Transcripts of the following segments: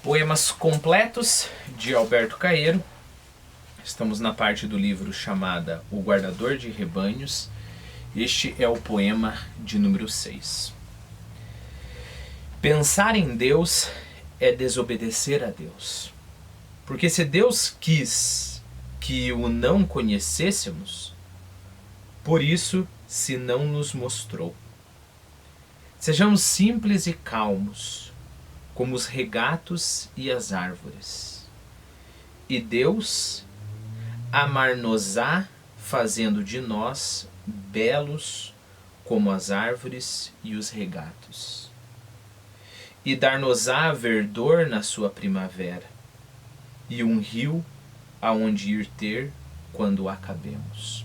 Poemas completos de Alberto Caeiro. Estamos na parte do livro chamada O Guardador de Rebanhos. Este é o poema de número 6. Pensar em Deus é desobedecer a Deus. Porque se Deus quis que o não conhecêssemos, por isso se não nos mostrou. Sejamos simples e calmos, como os regatos e as árvores. E Deus amar-nos-á, fazendo de nós belos como as árvores e os regatos. E dar-nos-á verdor na sua primavera, e um rio aonde ir ter quando acabemos.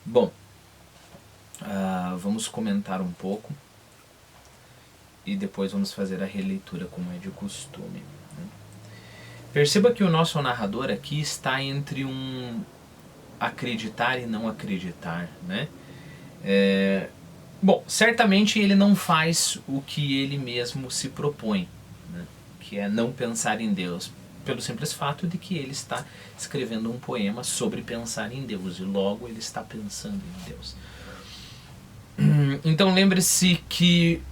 Bom, vamos comentar um pouco e depois vamos fazer a releitura como é de costume. Perceba que o nosso narrador aqui está entre um acreditar e não acreditar, né? Bom, certamente ele não faz o que ele mesmo se propõe, né? Que é não pensar em Deus, pelo simples fato de que ele está escrevendo um poema sobre pensar em Deus, e logo ele está pensando em Deus. Então lembre-se que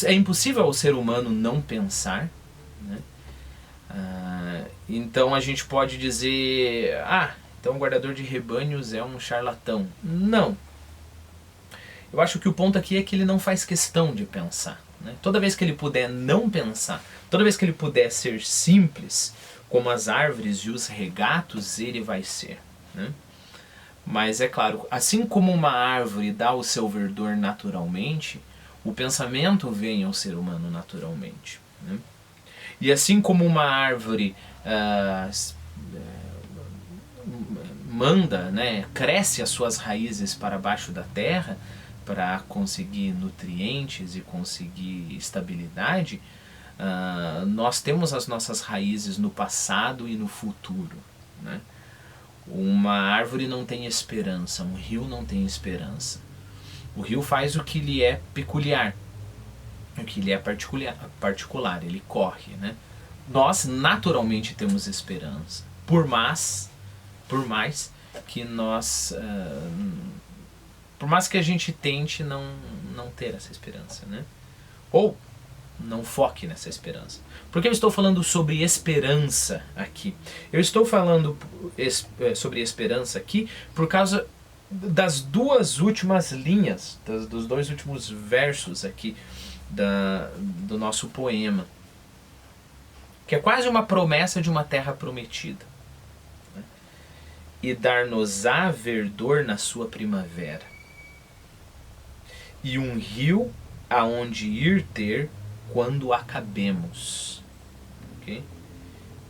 é impossível ao ser humano não pensar, né? Então a gente pode dizer, então o guardador de rebanhos é um charlatão. Não. Eu acho que o ponto aqui é que ele não faz questão de pensar, né? Toda vez que ele puder não pensar, toda vez que ele puder ser simples, como as árvores e os regatos, ele vai ser, né? Mas é claro, assim como uma árvore dá o seu verdor naturalmente, o pensamento vem ao ser humano naturalmente, né? E assim como uma árvore manda, né, cresce as suas raízes para baixo da terra para conseguir nutrientes e conseguir estabilidade, nós temos as nossas raízes no passado e no futuro, né? Uma árvore não tem esperança, um rio não tem esperança. O rio faz o que lhe é peculiar, o que lhe é particular, ele corre, né? Nós naturalmente temos esperança, por mais que nós, por mais que a gente tente não ter essa esperança, né? Ou não foque nessa esperança. Por que eu estou falando sobre esperança aqui? Eu estou falando sobre esperança aqui por causa das duas últimas linhas, dos dois últimos versos aqui do nosso poema, que é quase uma promessa de uma terra prometida, né? E dar-nos-á verdor na sua primavera, e um rio aonde ir ter quando acabemos. Okay?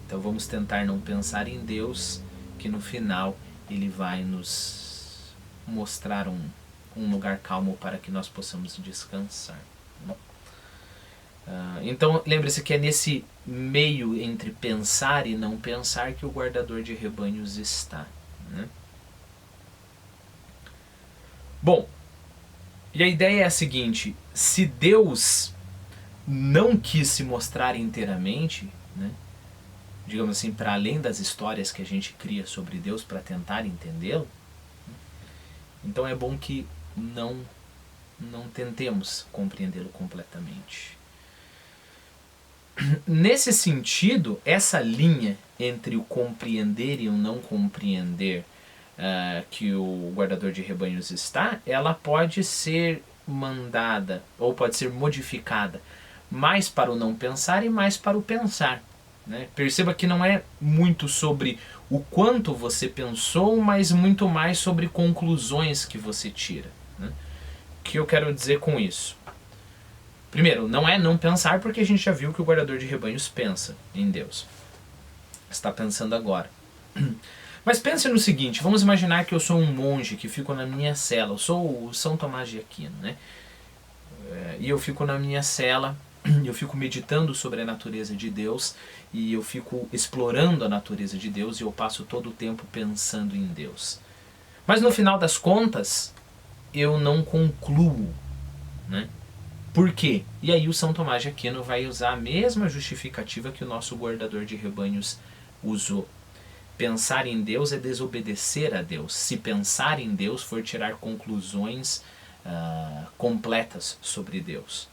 Então vamos tentar não pensar em Deus, que no final ele vai nos mostrar um lugar calmo para que nós possamos descansar. Então lembre-se que é nesse meio entre pensar e não pensar que o guardador de rebanhos está, né? Bom, e a ideia é a seguinte: se Deus não quis se mostrar inteiramente, né, digamos assim, para além das histórias que a gente cria sobre Deus para tentar entendê-lo, então é bom que não tentemos compreendê-lo completamente. Nesse sentido, essa linha entre o compreender e o não compreender que o guardador de rebanhos está, ela pode ser mandada ou pode ser modificada mais para o não pensar e mais para o pensar, né? Perceba que não é muito sobre o quanto você pensou, mas muito mais sobre conclusões que você tira, né? O que eu quero dizer com isso? Primeiro, não é não pensar, porque a gente já viu que o guardador de rebanhos pensa em Deus. Está pensando agora. Mas pense no seguinte, vamos imaginar que eu sou um monge que fico na minha cela. Eu sou o São Tomás de Aquino, né? E eu fico na minha cela, eu fico meditando sobre a natureza de Deus, e eu fico explorando a natureza de Deus, e eu passo todo o tempo pensando em Deus. Mas no final das contas, eu não concluo, né? Por quê? E aí o São Tomás de Aquino vai usar a mesma justificativa que o nosso guardador de rebanhos usou. Pensar em Deus é desobedecer a Deus. Se pensar em Deus for tirar conclusões completas sobre Deus.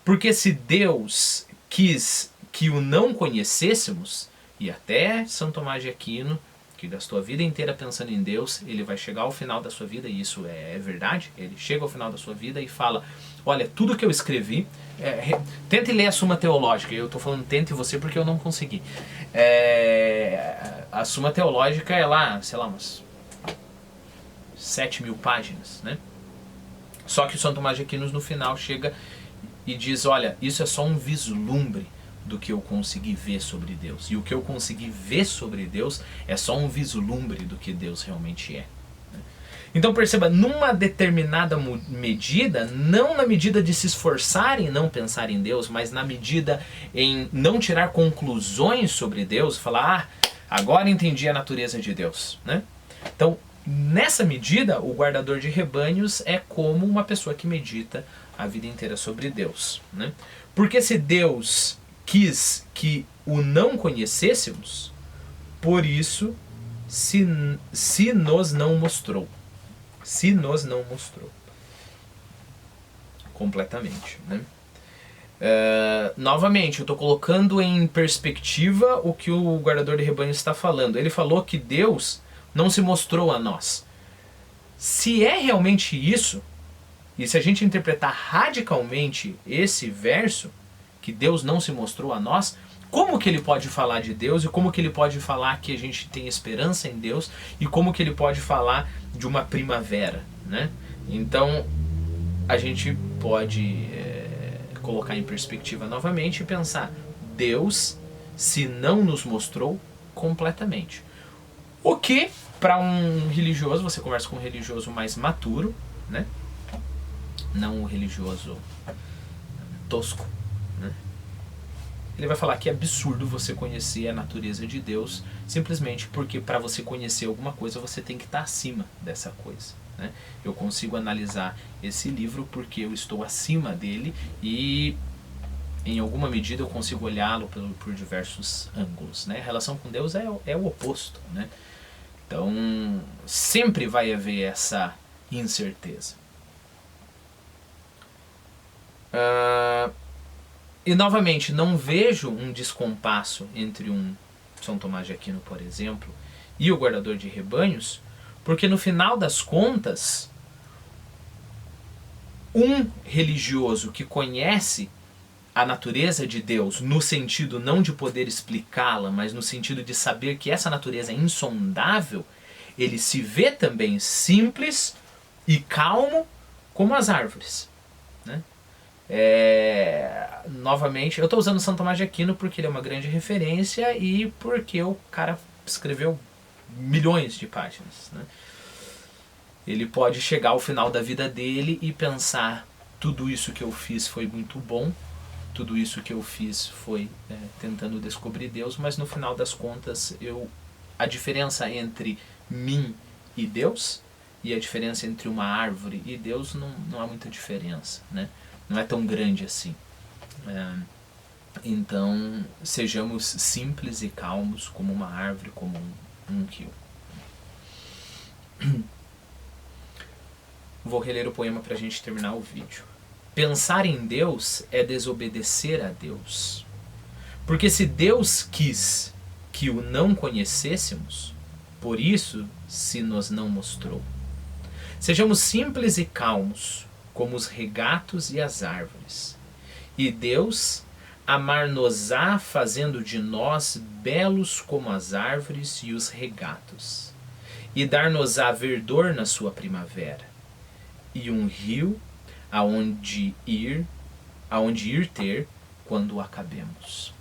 Porque se Deus quis que o não conhecêssemos, e até São Tomás de Aquino, que gastou a vida inteira pensando em Deus, ele vai chegar ao final da sua vida, e isso é verdade, ele chega ao final da sua vida e fala, olha, tudo que eu escrevi, tente ler a Suma Teológica, eu estou falando tente você porque eu não consegui. A Suma Teológica é lá, sei lá, umas 7.000 páginas, né? Só que o São Tomás de Aquino no final chega e diz, olha, isso é só um vislumbre do que eu consegui ver sobre Deus. E o que eu consegui ver sobre Deus é só um vislumbre do que Deus realmente é. Então perceba, numa determinada medida, não na medida de se esforçar em não pensar em Deus, mas na medida em não tirar conclusões sobre Deus, falar, agora entendi a natureza de Deus, né? Então, nessa medida, o guardador de rebanhos é como uma pessoa que medita a vida inteira sobre Deus, né? Porque se Deus quis que o não conhecêssemos, por isso se nos não mostrou. Se nos não mostrou. Completamente, né? Novamente, eu estou colocando em perspectiva o que o guardador de rebanho está falando. Ele falou que Deus não se mostrou a nós. Se é realmente isso, e se a gente interpretar radicalmente esse verso, que Deus não se mostrou a nós, como que ele pode falar de Deus e como que ele pode falar que a gente tem esperança em Deus e como que ele pode falar de uma primavera, né? Então a gente pode colocar em perspectiva novamente e pensar, Deus se não nos mostrou completamente. O que para um religioso, você conversa com um religioso mais maturo, né? Não um religioso tosco, né? Ele vai falar que é absurdo você conhecer a natureza de Deus simplesmente porque para você conhecer alguma coisa você tem que estar acima dessa coisa, né? Eu consigo analisar esse livro porque eu estou acima dele e em alguma medida eu consigo olhá-lo por diversos ângulos, né? A relação com Deus é o oposto, né? Então sempre vai haver essa incerteza. E novamente, não vejo um descompasso entre um São Tomás de Aquino, por exemplo, e o guardador de rebanhos, porque no final das contas, um religioso que conhece a natureza de Deus, no sentido não de poder explicá-la, mas no sentido de saber que essa natureza é insondável, ele se vê também simples e calmo como as árvores, né? Novamente, eu estou usando São Tomás de Aquino porque ele é uma grande referência e porque o cara escreveu milhões de páginas, né? Ele pode chegar ao final da vida dele e pensar, tudo isso que eu fiz foi muito bom, tudo isso que eu fiz foi tentando descobrir Deus, mas no final das contas a diferença entre mim e Deus e a diferença entre uma árvore e Deus não há muita diferença, né? Não é tão grande assim. Então, sejamos simples e calmos como uma árvore, como um rio. Vou reler o poema para a gente terminar o vídeo. Pensar em Deus é desobedecer a Deus. Porque se Deus quis que o não conhecêssemos, por isso se nos não mostrou. Sejamos simples e calmos, como os regatos e as árvores. E Deus amar-nos-á fazendo de nós belos como as árvores e os regatos. E dar-nos-á verdor na sua primavera. E um rio aonde ir ter quando acabemos.